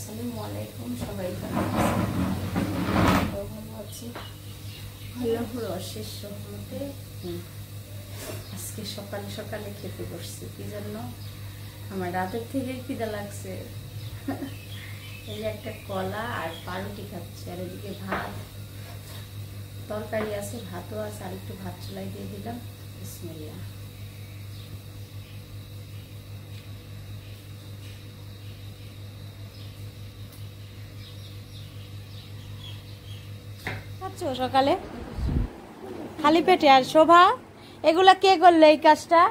আসসালামু আলাইকুম সবাই ভালো আছি আল্লাহর অশেষ রহমতে। আজকে সকালে সকালে খেতে বসছি, কি জন্য আমার রাতের থেকে খিদা লাগছে। এই যে একটা কলা আর পাউরুটি খাচ্ছি, আর এদিকে ভাত তরকারি আছে, ভাতও আছে, আর একটু ভাত চুলাই দিয়ে দিলাম। বিসমিল্লাহ। সকালে খালি পেটে? আর শোভা, এগুলা কে করলে এই কাজটা?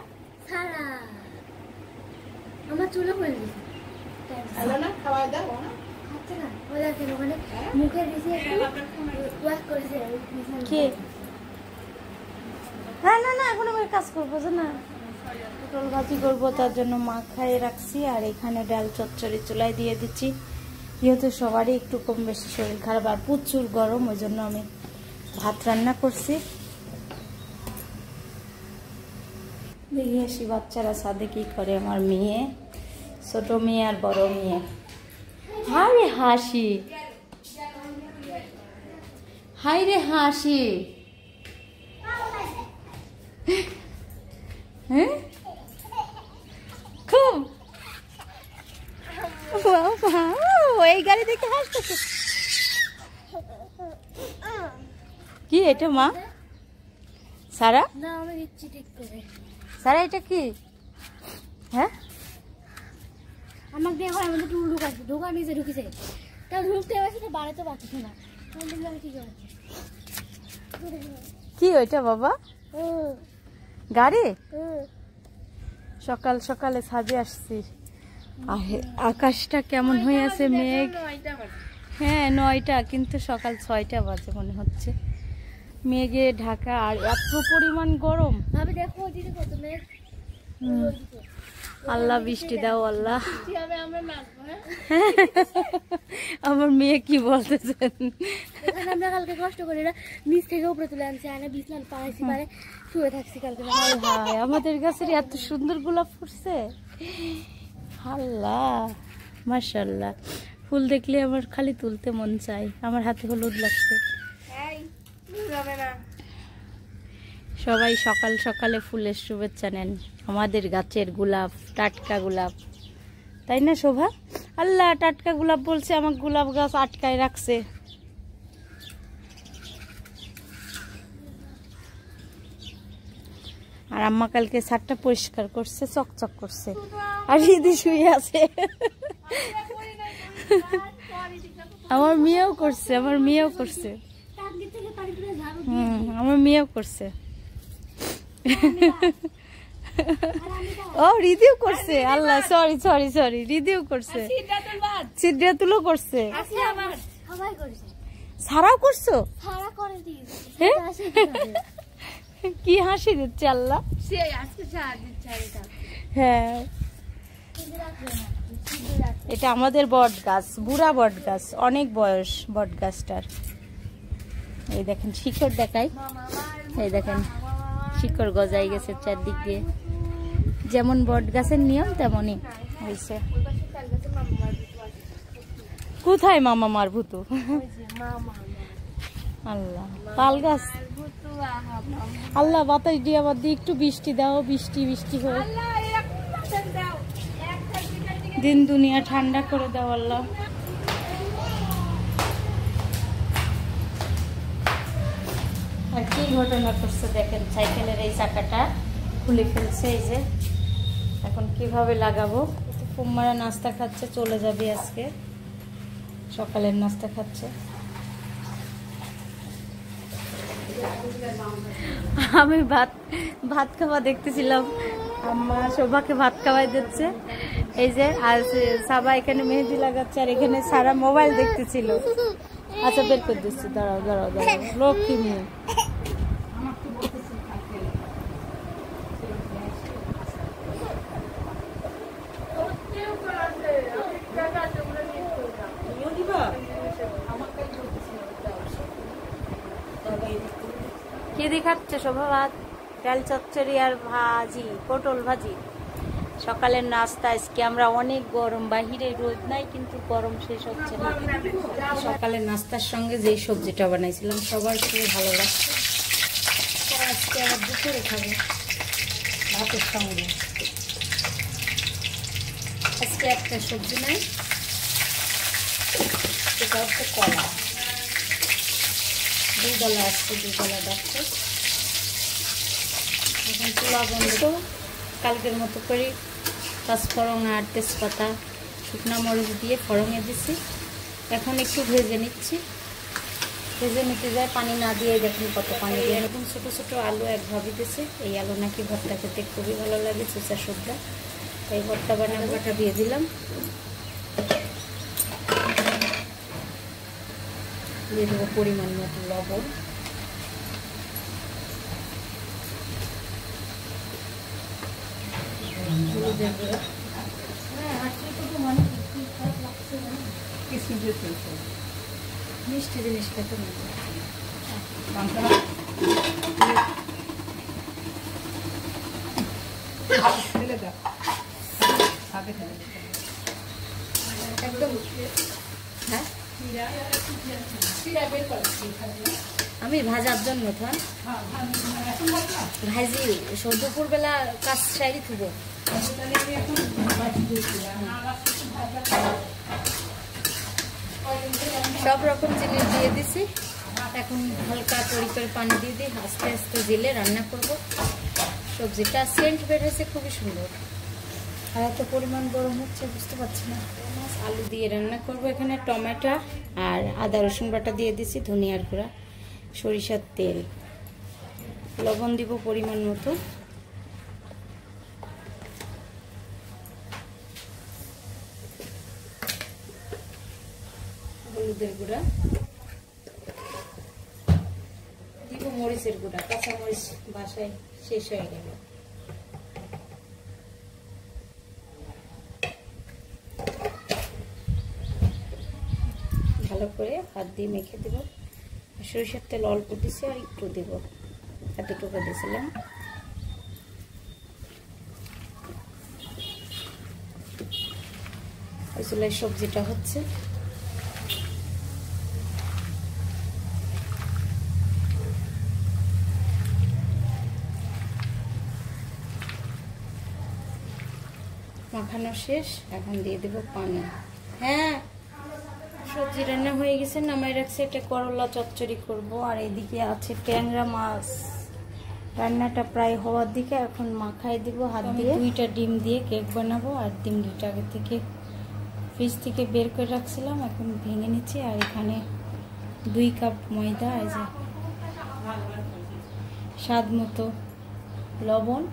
না এখন আমি কাজ করবো না, পটল ভাজি করবো, তার জন্য মাখায় রাখছি। আর এখানে ডাল চচ্চড়ি চুলাই দিয়ে দিচ্ছি। যেহেতু সবারই একটু কম বেশি শরীর খারাপ আর প্রচুর গরম, ওই জন্য আমি ভাত রান্না করছি। দেখি আসি বাচ্চারা সাথে কি করে। আমার মেয়ে, ছোট মেয়ে আর বড় মেয়ে। হাই রে হাসি, হাই রে হাসি। হ্যাঁ খুব এই গাড়ি দেখে হাসতেছে। কি এটা মা? সারা সারা এটা কি? হ্যাঁ আমাকে দেখো, আমাদের টুল ঢুকাচ্ছে, ঢোকা নিচে ঢুকেছে, তা ঢুকতে পারছি বাড়িতে পারছি না। কি ওইটা বাবা? গাড়ি? সকাল সকালে ছাদে আসছি, আকাশটা কেমন হয়ে আছে, মেঘ। হ্যাঁ 9টা, কিন্তু সকাল 6টা বাজে মনে হচ্ছে। মেঘে ঢাকা আর এত পরিমাণ গরম। আল্লাহ বৃষ্টি দাও আল্লাহ। আমার মেয়ে কি বলতেছেন? আমরা কালকে কষ্ট করে নিচ থেকে উপরে তুলে আনছি, আয়না বিছনাল পাড়াইছি, পারে শুয়ে থাকছি কালকে। আমাদের গাছের এত সুন্দর গোলাপ ফুটছে, আল্লাহ মাশাআল্লাহ। ফুল দেখলে আমার খালি তুলতে মন চায়। আমার হাতে হলুদ লাগছে। সবাই সকাল সকালে ফুলের শুভেচ্ছা নেন। আমাদের গাছের গোলাপ, টাটকা গোলাপ, তাই না শোভা? আল্লাহ টাটকা গোলাপ বলছে, আমার গোলাপ গাছ আটকায় রাখছে। আর আম্মা কালকে ছাদটা পরিষ্কার করছে, চকচক করছে। আর দিদি শুয়ে আছে। আমার মেয়েও করছে, আমার মেয়েও করছে। আমার মেয়েও করছে। ও রিদিও করছে। আল্লাহ সরি সরি সরি, রিদিও করছে, সিদ্ধাতুলও করছে। সারাও করছো? কি হাসি দিচ্ছে আল্লাহ। হ্যাঁ এটা আমাদের বট গাছ, বুড়া বট গাছ, অনেক বয়স বট গাছটার। এই দেখেন শিকড় দেখাই, এই দেখেন শিকড় গজাই গেছে চারদিক দিয়ে। যেমন বট গাছের নিয়ম তেমনই হয়েছে। কোথায় মামা মার ভুতু? আল্লাহ তাল গাছ। আল্লাহ বাতাস দিয়ে আবার দিয়ে একটু বৃষ্টি দাও, বৃষ্টি বৃষ্টি হয়ে দিন দুনিয়া ঠান্ডা করে দাও আল্লাহ। আর কি ঘটনা করছে দেখেন, সাইকেলের এই চাকাটা খুলে ফেলছে। এই যে এখন কিভাবে লাগাবো। ফুম্মারা নাস্তা খাচ্ছে, চলে যাবে আজকে, সকালের নাস্তা খাচ্ছে। আমি ভাত খাওয়া দেখতেছিলাম, আম্মা শোভাকে ভাত খাওয়াই দিচ্ছে। এই যে আর সাবা এখানে মেহেদি লাগাচ্ছে, আর এখানে সারা মোবাইল দেখতেছিল। আচ্ছা বের করে দিচ্ছি, দাঁড়াও দাঁড়াও দাঁড়াও, লক্ষ্মী মেয়ে। কি দেখাচ্ছে শোভা? ভাত, ডাল চচ্চড়ি আর ভাজি, পটল ভাজি। সকালের নাস্তা আজকে আমরা অনেক গরম, বাহিরে রোদ নাই কিন্তু গরম শেষ হচ্ছে না। সকালের নাস্তার সঙ্গে যেই সবজিটা বানাইছিলাম সবার খুবই ভালো লাগছে। আজকে আবার দুপুরে খাবো ভাতের সঙ্গে। আজকে একটা সবজি নাই, সেটা হচ্ছে কলা। দুবেলা আসছে, দুবেলা ডাকছে। এখন চুলা বন্ধ, কালকের মতো করে পাঁচফোড়ন আর তেজপাতা শুকনো মরিচ দিয়ে ফোড়নে দিছি। এখন একটু ভেজে নিচ্ছি, ভেজে নিতে যায় পানি না দিয়ে। দেখুন কত পানি দিয়ে। এরকম ছোটো ছোটো আলু একভাবে দিছে। এই আলু নাকি ভর্তা খেতে খুবই ভালো লাগে, চুচা সবটা। তাই ভর্তা বাটা দিয়ে দিলাম। দিয়ে দেবো পরিমাণ মতো লবণ, হলুদের গুঁড়ো। মিষ্টি জিনিস খেতে একদম। হ্যাঁ, আমি ভাজার জন্য ভাজি দুপুর বেলা কাজ সারি থুবো। সব রকম জিনিস দিয়ে দিছি। এখন হালকা তরিকার পানি দিয়ে দিই, আস্তে আস্তে দিলে রান্না করব। সবজিটা সেন্ট বের হয়েছে খুবই সুন্দর। আর এত পরিমাণ গরম হচ্ছে বুঝতে পারছি না। আলু দিয়ে রান্না করব। এখানে টমেটো আর আদা রসুন বাটা দিয়ে দিছি, ধনিয়ার গুঁড়া, সরিষার তেল, লবণ দিব পরিমাণ মতো। হলুদের গুঁড়া দিব, মরিচের গুঁড়া, কাঁচা মরিচ বাসায় শেষ হয়ে গেল। ভালো করে হাত দিয়ে মেখে দেব। সরিষার তেল অল্প দিছি আর একটু দেব, এতটুকু দিয়েছিলাম। আসলে সবজিটা হচ্ছে মাখানো শেষ। এখন দিয়ে দেব পানি। হ্যাঁ, সবজি রান্না হয়ে গেছে, নামাই রাখছে। এটা করলা চচ্চড়ি করব। আর এদিকে আছে ট্যাংরা মাছ। রান্নাটা প্রায় হওয়ার দিকে, এখন মাখাই দিব হাত দিয়ে। 2টা ডিম দিয়ে কেক বানাবো। আর ডিম 2টা আগে থেকে ফ্রিজ থেকে বের করে রাখছিলাম, এখন ভেঙে নিচ্ছি। আর এখানে 2 কাপ ময়দা, এই যে স্বাদ মতো লবণ,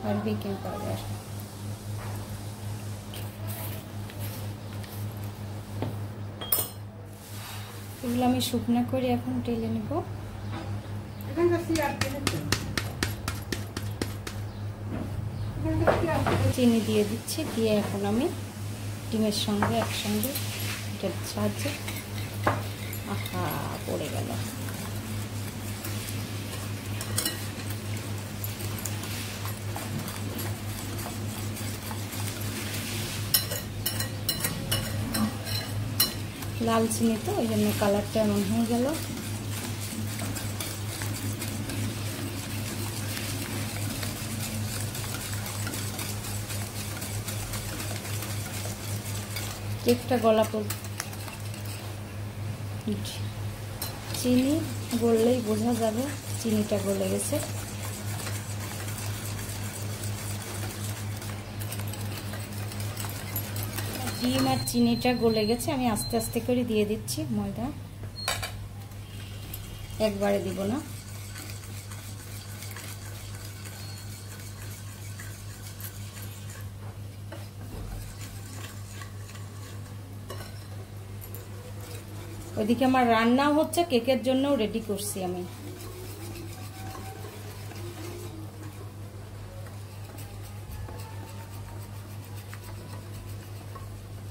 আর বেকিং পাউডার। এগুলো আমি শুকনো করে এখন টেলে নেব। চিনি দিয়ে দিচ্ছি, দিয়ে এখন আমি ডিমের সঙ্গে একসঙ্গে এটার সাহায্যে, আহা পড়ে গেল। লাল চিনি তো, ওই জন্য কালারটা এমন হয়ে গেল। কেকটা গলা পর চিনি গললেই বোঝা যাবে চিনিটা গলে গেছে। ডিম আর চিনিটা গলে গেছে। আমি আস্তে আস্তে করে দিয়ে দিচ্ছি ময়দা, একবারে দিব না। ওইদিকে আমার রান্নাও হচ্ছে, কেকের জন্য রেডি করছি আমি।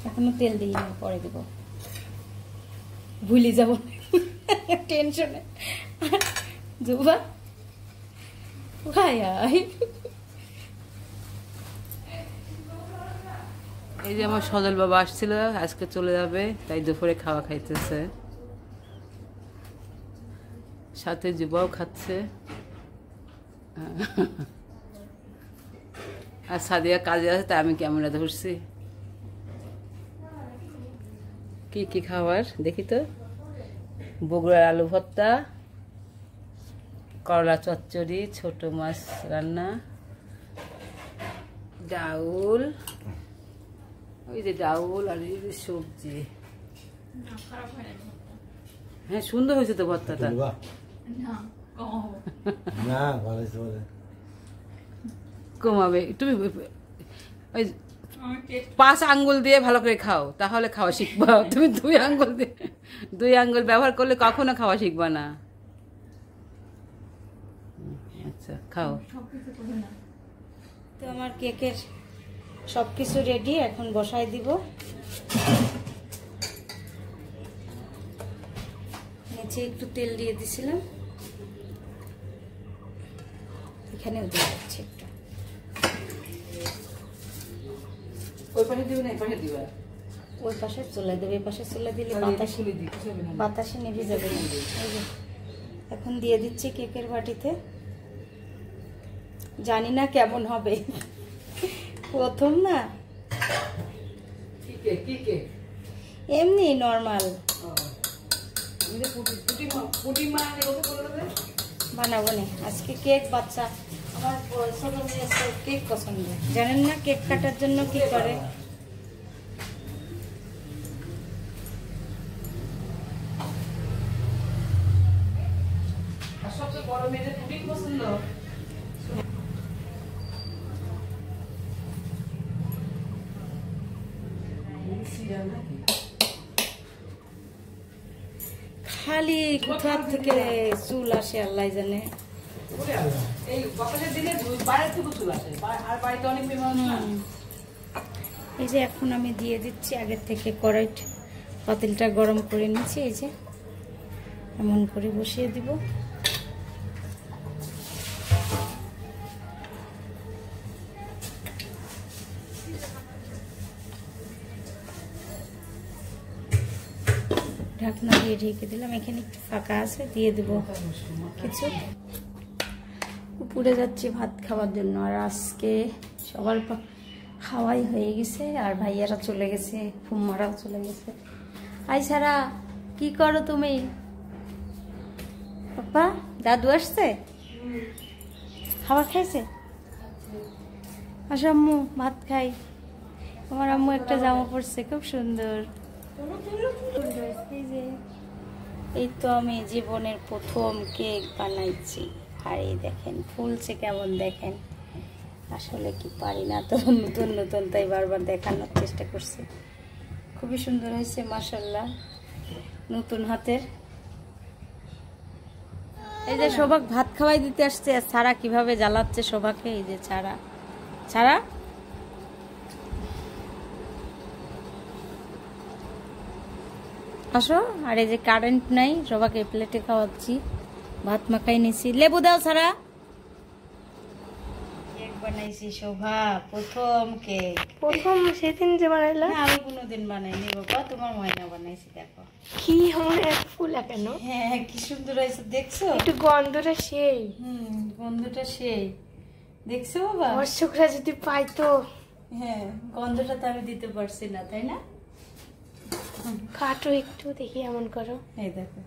এখনো তেল দিই না, পরে দেব, ভুলে যাব। টেনশনে জুবা ভাই এই যে আমার সজল বাবা আসছিল, আজকে চলে যাবে, তাই দুপুরে খাওয়া খাইতেছে, সাথে যুবাও খাচ্ছে। আর সাদিয়া কাজে আছে, তাই আমি ক্যামেরা ধরছি। কি কি খাবার দেখি তো? বগুড়ার আলু ভর্তা, করলা চচ্চড়ি, ছোট মাছ রান্না, ডাউল, ওই যে ডাউল আর এই যে সবজি। হ্যাঁ সুন্দর হয়েছে তো ভর্তাটা। কমাবে তুমি ওই 5 আঙ্গুল দিয়ে ভালো করে খাও, তাহলে খাওয়া শিখবা। তুমি 2 আঙ্গুল ব্যবহার করলে কখনো খাওয়া শিখবা না। আচ্ছা খাও। তো আমার কেকের সবকিছু রেডি, এখন বসাই দিব। নিচে একটু তেল দিয়ে দিছিলাম, এখানেও দিয়ে দিচ্ছি একটু। ওই পাশে দিবে না, এই পাশে দিবা? ওই পাশে চলে দেবে, এই পাশে চলে দিলে বাতাসে নেভে যাবে না। এই যে এখন দিয়ে দিচ্ছি কেকের বাটিতে। জানি না কেমন হবে, প্রথম না। এমনি নর্মাল বানাবো না আজকে কেক। বাচ্চা আমার ছোট মেয়ে কেক পছন্দ, জানেন না কেক কাটার জন্য কি করে। সবচেয়ে বড় মেয়েদের পুডিং পছন্দ। খালি কোথা থেকে চুল আসে আল্লাহ জানে। এই যে এখন আমি দিয়ে দিচ্ছি আগের থেকে কড়াইট, পাতিলটা গরম করে নিচ্ছি। এই যে এমন করে বসিয়ে দিব। ঢাকনা দিয়ে ঢেকে দিলাম। এখানে একটু ফাঁকা আছে, দিয়ে দেব কিছু। উপরে যাচ্ছি ভাত খাওয়ার জন্য। আর আজকে সবার খাওয়াই হয়ে গেছে, আর ভাইয়ারা চলে গেছে, ফুম্মারাও চলে গেছে। আই সারা কি করো তুমি? পাপা দাদু আসছে, খাবার খাইছে? আসো আম্মু ভাত খাই। আমার আম্মু একটা জামা পরছে খুব সুন্দর। এই তো আমি জীবনের প্রথম কেক বানাইছি, আর এই দেখেন ফুলছে কেমন, দেখেন। আসলে কি পারি না তো, নতুন নতুন, তাই বারবার দেখানোর চেষ্টা করছি। খুবই সুন্দর হয়েছে মাশাআল্লাহ, নতুন হাতের। এই যে শোভাক ভাত খাওয়াই দিতে আসছে, আর ছাড়া কিভাবে জ্বালাচ্ছে শোভাকে। এই যে ছাড়া ছাড়া আসো। আর এই যে কারেন্ট নাই, সবাইকে প্লেটে খাওয়াচ্ছি, ভাত মাখাই নিছি। লেবু দাও ছাড়া। কেক বানাইছি শোভা, প্রথম কেক। প্রথম সেদিন যে বানাইলা? না আমি কোনোদিন বানাইনি বাবা, তোমার ময়না বানাইছি। দেখো কি আমার এক ফুলা কেন। হ্যাঁ কি সুন্দর হয়েছে দেখছো? একটু গন্ধটা সেই। গন্ধটা সেই, দেখছো বাবা? দর্শকরা যদি পাইতো। হ্যাঁ গন্ধটা তো আমি দিতে পারছি না, তাই না? কাটো একটু দেখি, এমন করো। এই দেখো,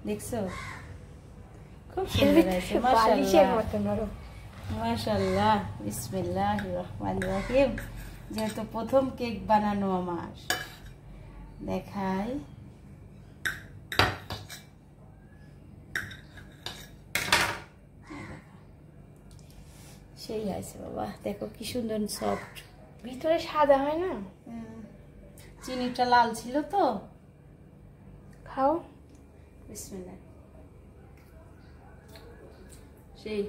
দেখছো খুব সুন্দর হয়েছে মাশাআল্লাহ। মাশাআল্লাহ, বিসমিল্লাহির রহমানির রহিম। যেহেতু প্রথম কেক বানানো আমার, দেখাই। সেই আছে বাবা, দেখো কি সুন্দর সফট। ভিতরে সাদা হয় না? চিনিটা লাল ছিল তো। খাও। বিসমিল্লাহ। সেই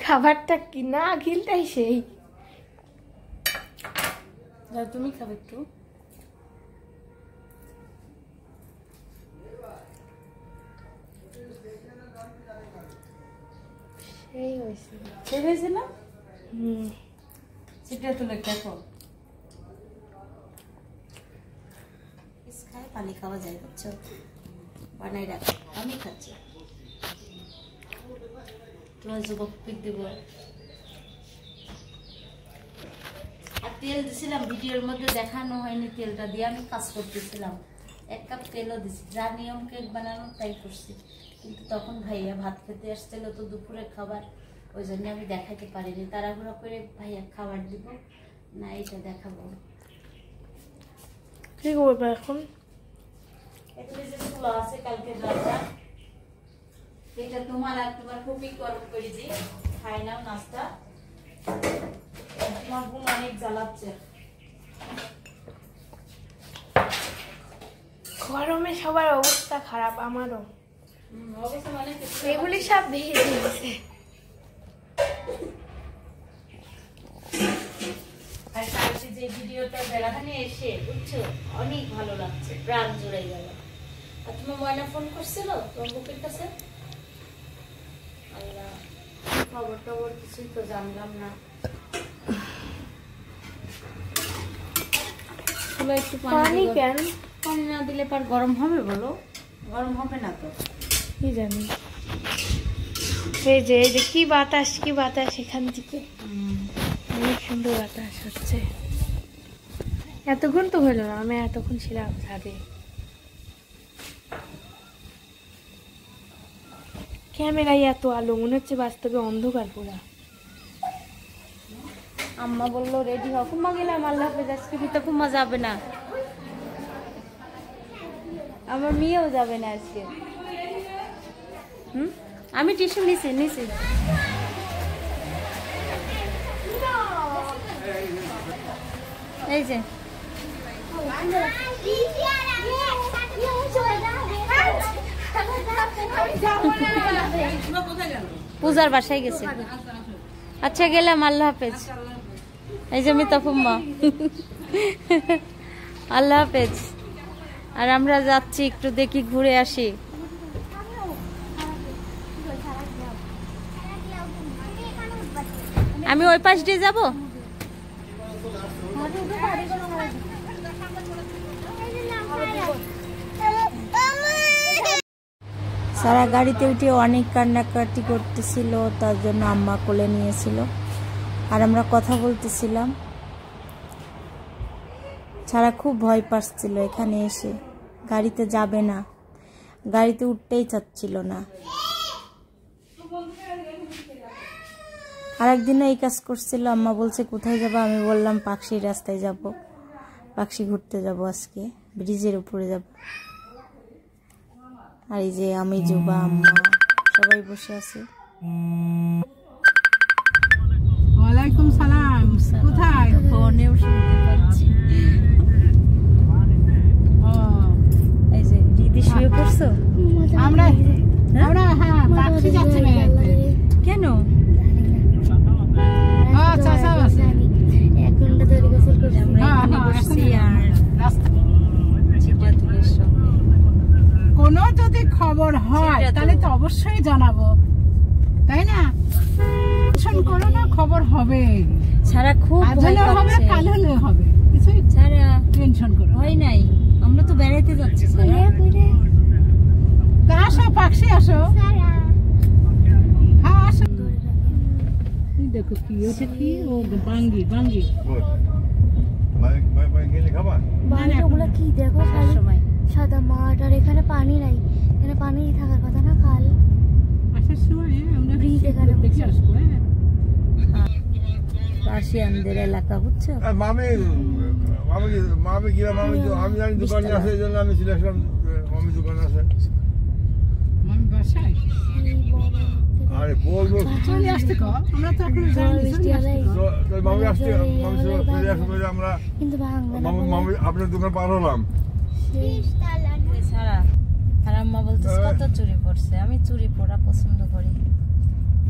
খাবারটা কি না, গিলটাই সেই। তুমি খাবে একটু? এই হয়েছে ঠিক হয়েছে না? হুম সেটা তুলে দেখো খায় পানি খাওয়া যায় বুঝছো, বানাই রাখ। আমি খাচ্ছি, তোমার যুবক পিক দিব। আর তেল দিছিলাম, ভিডিওর মধ্যে দেখানো হয়নি, তেলটা দিয়ে আমি কাজ করতেছিলাম। 1 কাপ তেলও দিছি, যা নিয়ম কেক বানানো তাই করছি। কিন্তু তখন ভাইয়া ভাত খেতে আসছিল, তো দুপুরে খাবার, ওই জন্য আমি দেখাতে পারিনি। তাড়াহুড়ো করে ভাইয়া খাবার দিব না, এটা দেখাবো। কি করবো এখন? এখানে যে তুলা আছে কালকে রান্না, এটা তোমার আর তোমার খুবই গরম করে দিই, খাই নাও নাস্তা। তোমার বোন অনেক জ্বালাচ্ছে। গরমে সবার অবস্থা খারাপ, আমারও। অবশ্য মানে এগুলি সব ভেজে দিয়েছে। আর কালকে যে ভিডিওটা বেড়াখানে এসে বুঝছো অনেক ভালো লাগছে, প্রাণ জুড়ে গেল। আর তুমি ময়না ফোন করছিল তোমার বুকের কাছে? আল্লাহ, খবর টবর কিছুই তো জানলাম না। একটু পানি কেন? পানি না দিলে পর গরম হবে? বলো, গরম হবে না তো? কি জানি। এই যে কি বাতাস, কি বাতাস এখান থেকে, অনেক সুন্দর বাতাস হচ্ছে। এতক্ষণ তো হলো না, আমি এতক্ষণ ছিলাম ছাদে। ক্যামেরায় এত আলো, মনে হচ্ছে বাস্তবে অন্ধকার পুরা। আম্মা বললো রেডি হও। কুম্মা গেলাম, আল্লাহ হাফেজ। আজকে ভিতরে কুম্মা যাবে না, আমার মেয়েও যাবে না আজকে। আমি টিউশন নিছি। এই যে পূজার বাসায় গেছে। আচ্ছা গেলাম, আল্লাহ হাফেজ। এই যে মিতাফুম্মা, আল্লাহ হাফেজ। আর আমরা যাচ্ছি, একটু দেখি ঘুরে আসি। আমি ওই পাশ দিয়ে যাবো। সারা গাড়িতে উঠে অনেক কান্নাকাটি করতেছিল, তার জন্য আম্মা কোলে নিয়েছিল আর আমরা কথা বলতেছিলাম। সারা খুব ভয় পাচ্ছিল এখানে এসে, গাড়িতে যাবে না, গাড়িতে উঠতেই চাচ্ছিল না। আর একদিনও এই কাজ করছিল। আম্মা বলছে কোথায় যাবো, আমি বললাম পাকশির রাস্তায় যাব, পাকশি ঘুরতে যাব, আজকে ব্রিজের উপরে যাব। আর এই যে আমি, জুবা, আম্মা সবাই বসে আছে। ওয়ালাইকুম সালাম। কোথায়? ফোনেও শুনতে পাচ্ছি। এই যে দিদি শুয়ে পড়ছো? আমরা হ্যাঁ পাকশি যাচ্ছি না। কেন? আচ্ছা আচ্ছা আচ্ছা। কোনো যদি খবর হয় তাহলে তো অবশ্যই জানাবো, তাই না? টেনশন করো না, খবর হবে। সারা খুব ভয় হবে, কাল হলে হবে, কিছুই সারা টেনশন করো ভয় নাই। আমরা তো বেড়াইতে যাচ্ছি। আসো পাকশি, আসো। হ্যাঁ আসো। দেখো কি ওটা, কি ও বাঙ্গি বাঙ্গি। ওগুলো কি দেখো, সময় সাদা মাঠ, আর এখানে পানি নাই। এখানে পানি থাকার কথা না, খাল। আসার সময় আমরা ব্রিজ এখানে দেখে আসবো। পার্সিয়ানদের এলাকা, বুঝছো? মামি গিয়ে আমি জানি দোকানে আছে, এই জন্য আমি চলে আসলাম। মামি দোকানে আছে, মামি বাসায়। আরে বলবো চলে আসতে কো, আমরা তো এখন যাইনি। চলে আসতে কো। মামি আসতে, মামি চলে আসবে। আমরা কিন্তু মামি আপনার দোকান পার হলাম। সারা আর আম্মা বলতেছে কত চুড়ি পড়ছে। আমি চুড়ি পরা পছন্দ করি,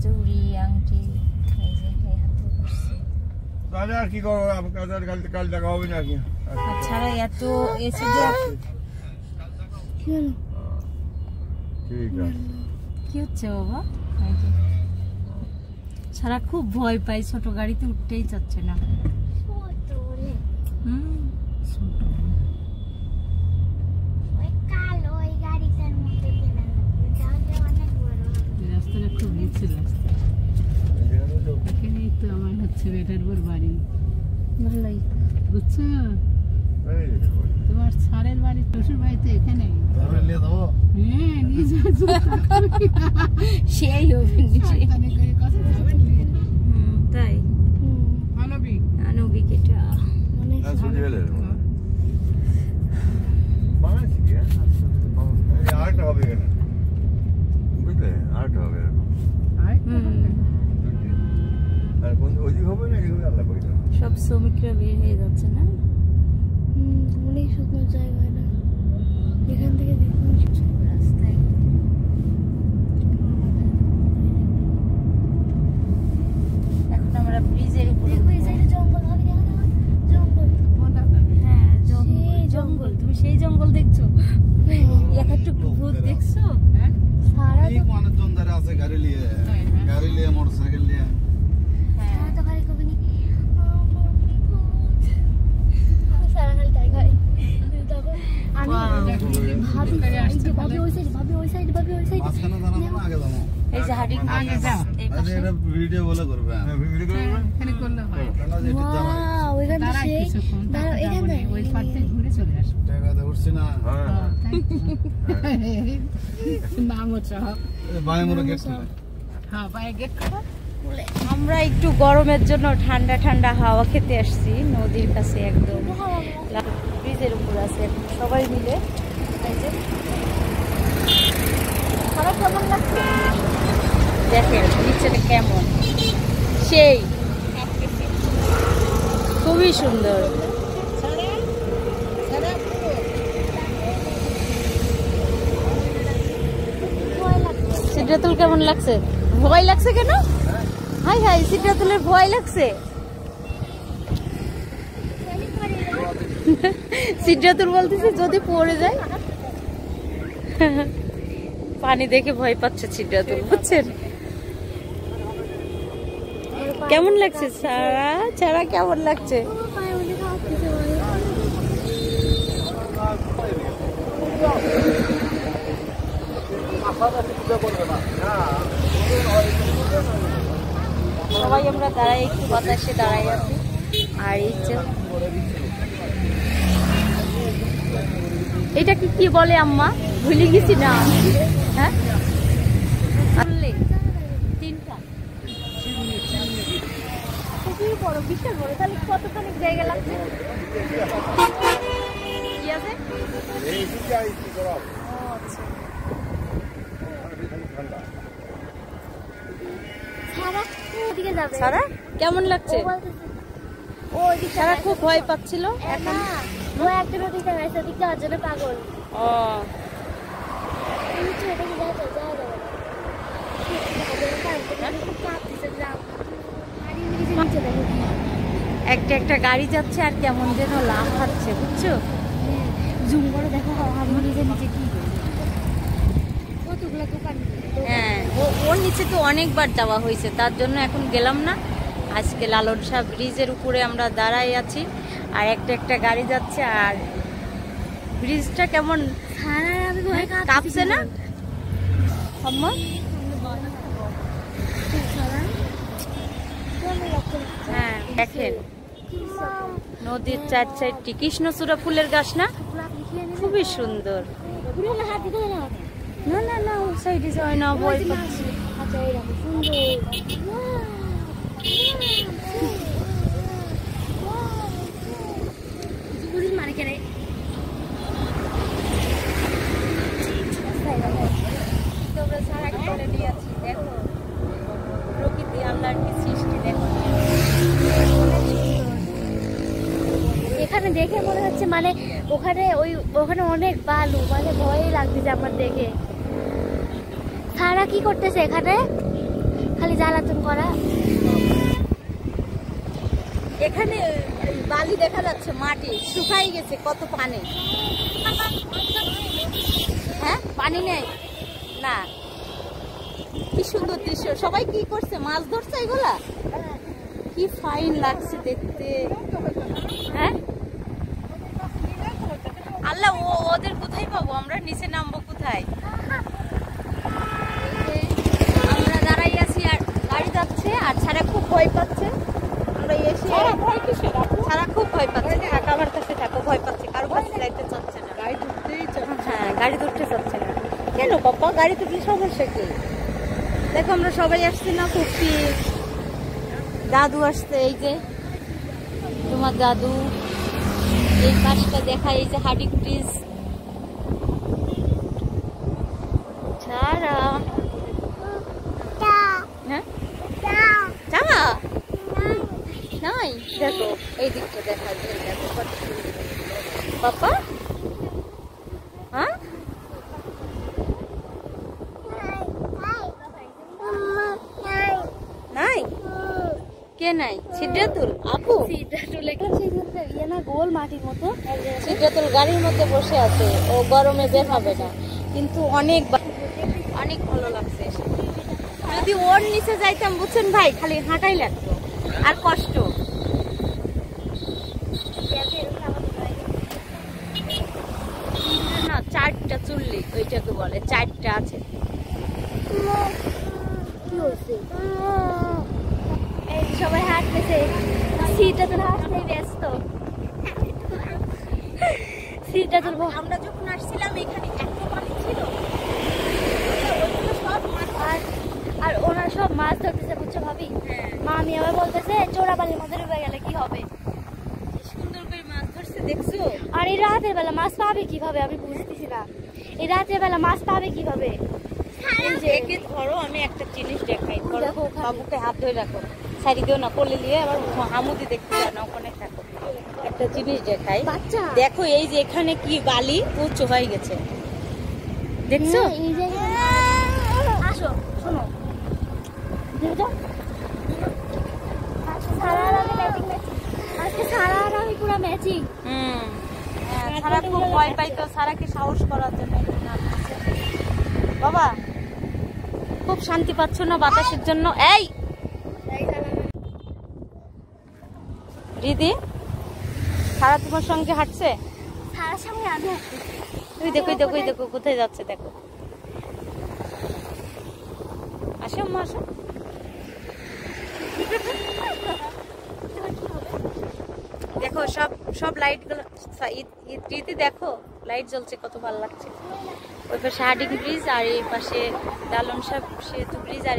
চুড়ি, আংটি। এই যে এই হাতে পড়ছে। তাহলে আর কি করবো, কাল দেখা হবে না কি? ছাড়া এত এসে ঠিক আছে। কি হচ্ছে বাবা? এই যে সারা খুব ভয় পাই, ছোট গাড়িতে উঠতেই চাচ্ছে না। রাস্তাটা খুব নিচু রাস্তা। এখানেই তো আমার হচ্ছে বেটার বোর বাড়ি। ভালোই বুঝছো, তোমার স্যারের বাড়ি শ্বশুর বাড়ি তো এখানে। হ্যাঁ নিয়ে সেই তাই আনবিক এটা সব শ্রমিকরা বের হয়ে যাচ্ছে না, অনেক সুন্দর জায়গা না এখান থেকে দেখুন রাস্তায়। এখন আমরা ব্রিজের উপরে জঙ্গল হবে, জঙ্গল। হ্যাঁ জঙ্গল, তুমি সেই জঙ্গল দেখছো? একটু ভূত দেখছো? সারা মানুষজন যারা আছে গাড়ি নিয়ে মোটরসাইকেল নিয়ে তো খালি কবি নি সারা খালি তাই খাই। আমি ভাবি ওই সাইড মাঝখানে দাঁড়াবো না আগে যাবো? এই যে হাড়ি আগে যাও, এই পাশে। এটা ভিডিও বলে করবে। এখানে করলে হয়। ওইখানে দাঁড়াও, এখানে ওই পাশে ঘুরে চলে আসো। টাকাতে উঠছি না নাম হচ্ছে বাই মোড়ে গেট খুলে। হ্যাঁ বাইরে গেট খোলা। আমরা একটু গরমের জন্য ঠান্ডা ঠান্ডা হাওয়া খেতে আসছি নদীর কাছে, একদম ব্রিজের উপর আছে এখন সবাই মিলে। এই যে খারাপ কেমন লাগছে দেখেন, নিচেটা কেমন, সেই খুবই সুন্দর। সিদ্ধাতুল কেমন লাগছে? ভয় লাগছে কেন? হাই হাই, সিদ্ধাতুলের ভয় লাগছে। সিদ্ধাতুল বলতেছে যদি পড়ে যায়। পানি দেখে ভয় পাচ্ছে সিদ্ধাতুল, বুঝছেন? কেমন লাগছে সারা? ছাড়া কেমন লাগছে? সবাই আমরা দাঁড়াই, একটু বাতাসে দাঁড়াই আছি। আর এই যে এটা কি বলে আম্মা? ভুলে গেছি না। হ্যাঁ তিনটা খুবই বড়, বিশাল বড়। তাহলে কতখানি জায়গা লাগছে? কি আছে? সারা কেমন লাগছে? সারা খুব ভয় পাচ্ছিল, এখন ও একটা নদীতে গেছে, ওদিকে যাওয়ার জন্য পাগল। ও একটা একটা গাড়ি যাচ্ছে আর কেমন যেন লাভ খাচ্ছে, বুঝছো? জুম করে দেখো নিজে নিচে কি কতগুলো দোকান। হ্যাঁ ওর নিচে তো অনেকবার যাওয়া হয়েছে, তার জন্য এখন গেলাম না। আজকে লালন শাহ ব্রিজের উপরে আমরা দাঁড়াই আছি, আর একটা একটা গাড়ি যাচ্ছে। আর ব্রিজটা কেমন কাঁপছে না আম্মা? হ্যাঁ দেখেন নদীর চার সাইডটি কৃষ্ণচূড়া ফুলের গাছ না, খুবই সুন্দর। না না না, ও সাইডে যায় না, ভয় পাচ্ছি। দেখো প্রকৃতি, আল্লাহর কি সৃষ্টি দেখো। এখানে দেখে মনে হচ্ছে মানে ওখানে অনেক বালু, মানে ভয়ই লাগতেছে আমার দেখে। সারা কি করতেছে এখানে? খালি জ্বালাতন করা। এখানে বালি দেখা যাচ্ছে, মাটি শুকাই গেছে, কত পানি। হ্যাঁ পানি নেই না, কি সুন্দর দৃশ্য। সবাই কি করছে? মাছ ধরছে এগুলা? কি ফাইন লাগছে দেখতে। হ্যাঁ আল্লাহ, ওদের কোথায় পাবো আমরা? নিচে নামবো কোথায়? আমরা দাঁড়াই আছি আর গাড়ি যাচ্ছে, আর ছাড়া খুব ভয় পাচ্ছে। আমরা এসে ছাড়া খুব ভয় পাচ্ছে। থাকা আমার কাছে থাকো, ভয় পাচ্ছে, কারো কাছে যাইতে চাচ্ছে না। হ্যাঁ, গাড়ি ধরতে চাচ্ছে না। কেন বাবা? গাড়ি তুললে সমস্যা কি? দেখো আমরা সবাই আসছি না, ফুফি দাদু আসছে, এই যে তোমার দাদু। এই পাশটা দেখা, এই যে হাডিং ব্রিজ। ছাড়া হ্যাঁ চা নাই, দেখো এই দিকটা দেখা যায়। দেখো কত সুন্দর বাবা। হ্যাঁ নাই, কে নাই? সিদ্ধাতুল আপু, গোল মাটির মতো। সিদ্ধাতুল গাড়ির মধ্যে বসে আছে, ও গরমে বের হবে না, কিন্তু অনেক অনেক ভালো লাগছে। যদি ওর নিচে যাইতাম বুঝছেন ভাই, খালি হাঁটাই লাগতো আর কষ্ট। না 4টা চুল্লি ওইটাকে বলে, 4টা আছে। কি হয়েছে? এই সবাই হাঁটতেছে, সিদ্ধাতুল হাঁটতে ব্যস্ত। সিদ্ধাতুল, আমরা যখন আসছিলাম এখানে এত পানি ছিল, আর ওনারা সব মাছ ধরতেছে, বুঝছো ভাবি? মামি আবার বলতেছে চোরাবালির মধ্যে ডুবে গেলে কি হবে। সুন্দর করে মাছ ধরছে দেখছো? আর এই রাতের বেলা মাছ পাবে কিভাবে আমি বুঝতেছি না। এই রাতের বেলা মাছ পাবে কিভাবে? একে ধরো, আমি একটা জিনিস দেখাই। দেখো ওখানে। বাবুকে হাত ধরে রাখো, সারি দিও না, কোলে নিয়ে আবার হামুদি দেখতে যায় না, ওখানে থাকো। একটা জিনিস দেখাই, বাচ্চা দেখো এই যে এখানে কি বালি উঁচু হয়ে গেছে, দেখছো? এই যে আসো শোনো, ম্যাচিং। সারা খুব ভয় পাইতো, সারাকে সাহস করার জন্য। বাবা খুব শান্তি পাচ্ছ না বাতাসের জন্য? এই দিদি, সারা তোমার সঙ্গে হাঁটছে? সারার সঙ্গে আমি তুই দেখো, দেখো দেখো কোথায় যাচ্ছে, দেখো। আসো মা, আসো। দেখো সব সব লাইট গুলো, রীতি দেখো লাইট জ্বলছে, কত ভালো লাগছে। ওই পাশে হাডিং ব্রিজ, আর এই পাশে দালন সাহেব সেতু ব্রিজ, আর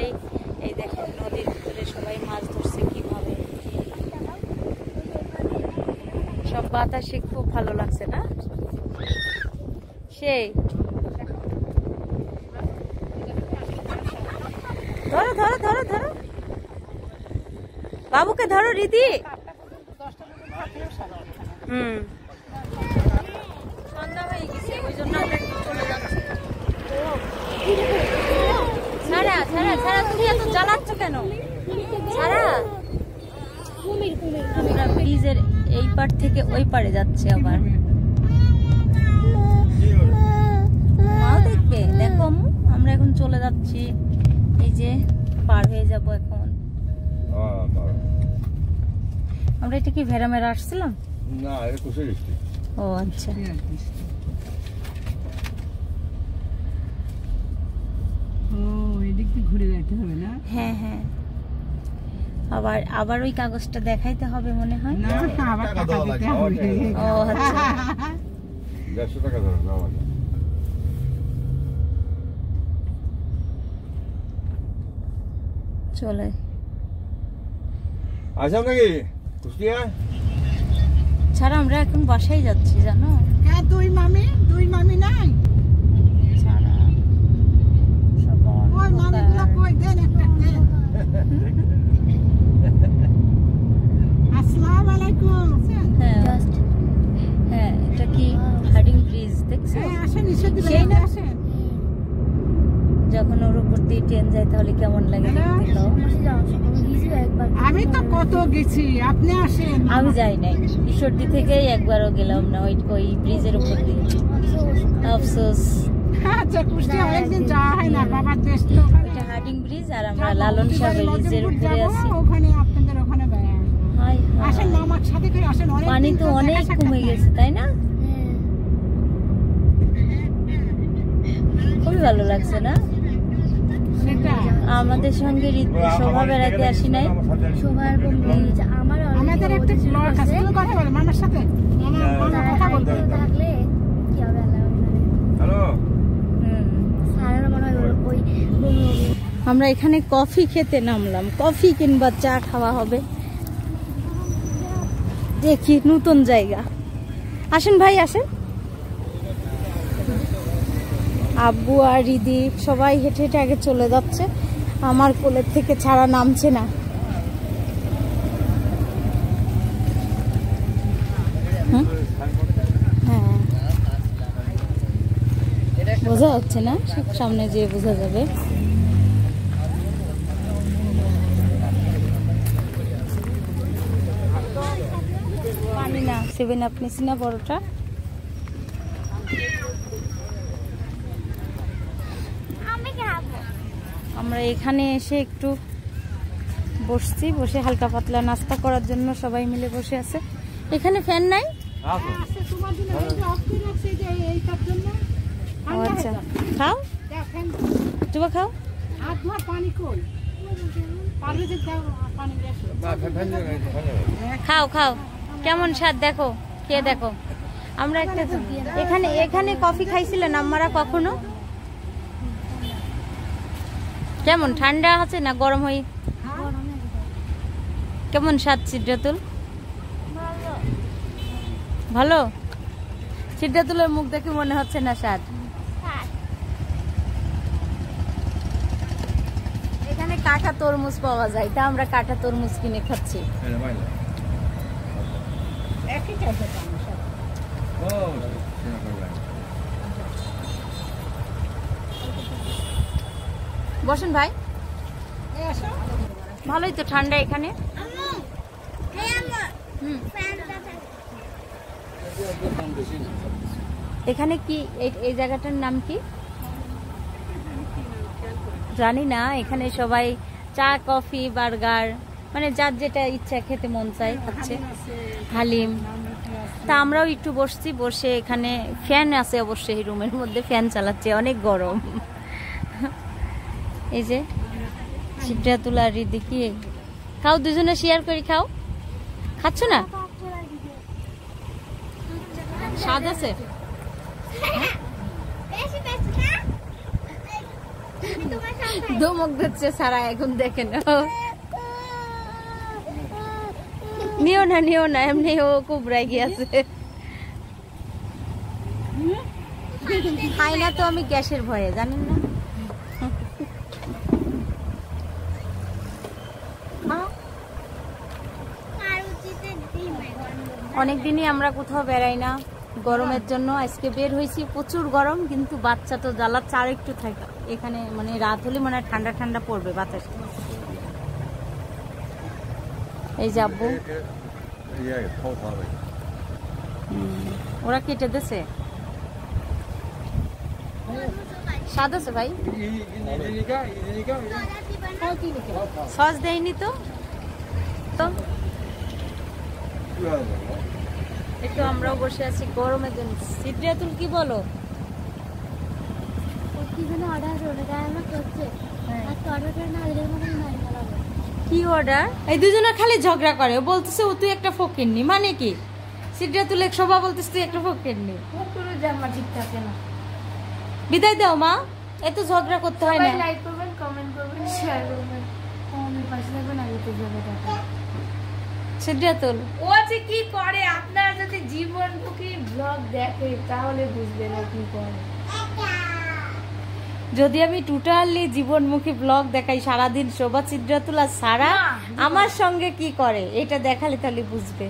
এই দেখেন নদীর ভিতরে সবাই মাছ ধরছে কিভাবে। সব বাতাসে খুব ভালো লাগছে না? সেই ধরো ধরো ধরো ধরো, বাবুকে ধরো রীতি। সন্ধ্যা হয়ে গেছে, ওই জন্য আমরা একটু চলে যাচ্ছি। ছাড়া ছাড়া ছাড়া, তুমি এত জ্বালাচ্ছ কেন? ছাড়া, আমরা ব্রিজের এই পার থেকে ওই পারে যাচ্ছে আবার। মাও দেখবে, দেখো আমরা এখন চলে যাচ্ছি, এই যে পার হয়ে যাব এখন। আমরা এটা কি ভেড়া মেরা আসছিলাম? না, এটা কুশে গেছি। ও আচ্ছা, ঘুরে যেতে হবে না? হ্যাঁ হ্যাঁ, আবার ওই কাগজটা দেখাইতে হবে মনে হয়। না, আবার টাকা দিতে হবে। ও আচ্ছা, 150 টাকা ধরো যাওয়া যায়। চলে আসো নাকি কুষ্টিয়া? ছাড়া আমরা এখন বাসায় যাচ্ছি জানো। হ্যাঁ, দুই মামি নাই। ছাড়া সব ওই মামিগুলো কই, দেন একটা দেন। আসসালামু আলাইকুম। হ্যাঁ হ্যাঁ, এটা কি হাডিং ব্রিজ দেখছো? আসেন, সেই না, যখন ওর উপর দিয়ে ট্রেন যায় তাহলে কেমন লাগে দেখতে দাও। আমি তো কত গেছি, আপনি আসেন। আমি যাই নাই, ঈশ্বরদী থেকেই একবারও গেলাম না ওই ব্রিজের উপর দিয়ে। আফসোস, আচ্ছা কুষ্টিয়া অনেকদিন যাওয়া হয় না, বাবার দেশ তো ওখানে। এটা হার্ডিং ব্রিজ আর আমরা লালন শাহ ব্রিজের উপরে আছি। ওখানে আপনাদের ওখানে বেড়ায় হাই আসেন না, আমার সাথে করে আসেন। অনেক পানি তো অনেক কমে গেছে তাই না? খুবই ভালো লাগছে না? সেটা আমাদের সঙ্গে শোভা বেড়াতে আসি নাই। আমাদের একটা ব্লগ আছে, তুমি কথা বলো মামার সাথে। মামা কথা বলতে হ্যালো আমরা এখানে কফি খেতে নামলাম, কফি কিংবা চা খাওয়া হবে। দেখি নতুন জায়গা। আসেন ভাই আসেন। আব্বু আর রিদি সবাই হেঁটে হেঁটে আগে চলে যাচ্ছে, আমার কোলের থেকে ছাড়া নামছে না। হ্যাঁ বোঝা যাচ্ছে না, সামনে যেয়ে বোঝা যাবে। পানি না, 7 আপ নিছি না বড়টা। আমরা এখানে এসে একটু বসছি, বসে হালকা পাতলা নাস্তা করার জন্য সবাই মিলে বসে আছে। এখানে ফ্যান নাই? তোমার জন্য অফ করে রাখছে যে এইটার জন্য। ও আচ্ছা, খাও তুমি খাও। আর তোমার পানি কই? পারবে যে দাও পানি বেশি। খাও খাও, কেমন স্বাদ দেখো, খেয়ে দেখো। আমরা একটা এখানে কফি খাইছিলেন আপনারা কখনো? কেমন ঠান্ডা আছে না গরম হই? কেমন স্বাদ সিদ্ধাতুল? ভালো। সিদ্ধাতুলের মুখ দেখে মনে হচ্ছে না স্বাদ। এখানে কাঁটা তরমুজ পাওয়া যায়, তা আমরা কাঁটা তরমুজ কিনে খাচ্ছি। একই খাইতে পারো সব। বসেন ভাই। এই আসো। ভালোই তো ঠান্ডা এখানে। এখানে কি এই জায়গাটার নাম কি জানি না। এখানে সবাই চা কফি বার্গার মানে যার যেটা ইচ্ছা খেতে মন চায় খাচ্ছে, হালিম। তা আমরাও একটু বসছি, বসে এখানে ফ্যান আছে অবশ্যই, রুমের মধ্যে ফ্যান চালাচ্ছে, অনেক গরম। এই যে সিদ্ধাতুল আর রিদি কি খাও, দুজনে শেয়ার করে খাও। খাচ্ছ না? স্বাদ আছে? ধমক দিচ্ছে সারা এখন, দেখে নিও না এমনি ও খুব রাগি আছে। খাই না তো আমি গ্যাসের ভয়ে, জানেন না। অনেকদিনই আমরা কোথাও বেড়াই না গরমের জন্য। আজকে বের হয়েছি, প্রচুর গরম, কিন্তু বাচ্চা তো জ্বালা, চার একটু থাকে এখানে, মানে রাত হলে মনে হয় ঠান্ডা ঠান্ডা পড়বে বাতাস। এই যে আব্বু ওরা কেটে দিছে। স্বাদ আছে ভাই? সস দেয়নি তো একটু আমরাও বসে আছি গরমের জন্য। সিদ্ধাতুল কি বলো? কি অর্ডার? এই দুজনে খালি ঝগড়া করে, বলতেছে ও তুই একটা ফকিরনি, মানে কি? সিদ্ধাতুল এক শোভা বলতেছে তুই একটা ফকিরনি। জামা ঠিক থাকে না। বিদায় দাও মা, এত ঝগড়া করতে হয় না। লাইক করবেন, কমেন্ট করবেন, শেয়ার করবেন, আমাদের পাশে থাকবেন। আর ইউটিউব যাবে সিদ্ধাতুল ও যে কি করে, আপনারা যদি জীবনমুখী ব্লগ দেখে তাহলে বুঝবেন ও কি করে। যদি আমি টোটালি জীবনমুখী ব্লগ দেখাই সারাদিন, শোভা সিদ্ধাতুল আর সারা আমার সঙ্গে কি করে এটা দেখালে তাহলে বুঝবে।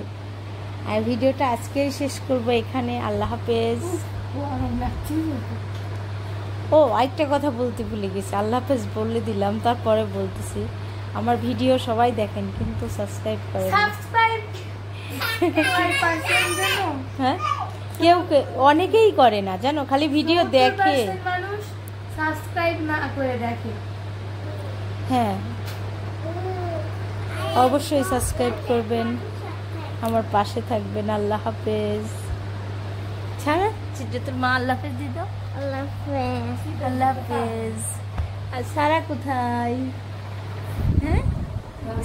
আর ভিডিওটা আজকেই শেষ করবো এখানে। আল্লাহ হাফেজ। ও আরেকটা কথা বলতে ভুলে গেছি, আল্লাহ হাফেজ বলে দিলাম, তারপরে বলতেছি আমার ভিডিও সবাই দেখেন কিন্তু সাবস্ক্রাইব করেন। সাবস্ক্রাইব হ্যাঁ অনেকেই করে না জানো, খালি ভিডিও দেখে। 70% মানুষ সাবস্ক্রাইব না করে দেখে। হ্যাঁ, অবশ্যই সাবস্ক্রাইব করবেন, আমার পাশে থাকবেন। আল্লাহ হাফেজ। ছাড়া তোর মা আল্লাহ হাফেজ দিত। আল্লাহ হাফেজ। আল্লাহ হাফেজ। আর সারা কোথায়? হ্যাঁ,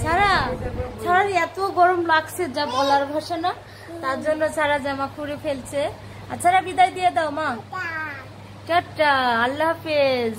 সারার এত গরম লাগছে যা বলার ভাষা না, তার জন্য সারা জামা খুলে ফেলছে। আর সারা বিদায় দিয়ে দাও মা, টাটা, আল্লাহ হাফেজ।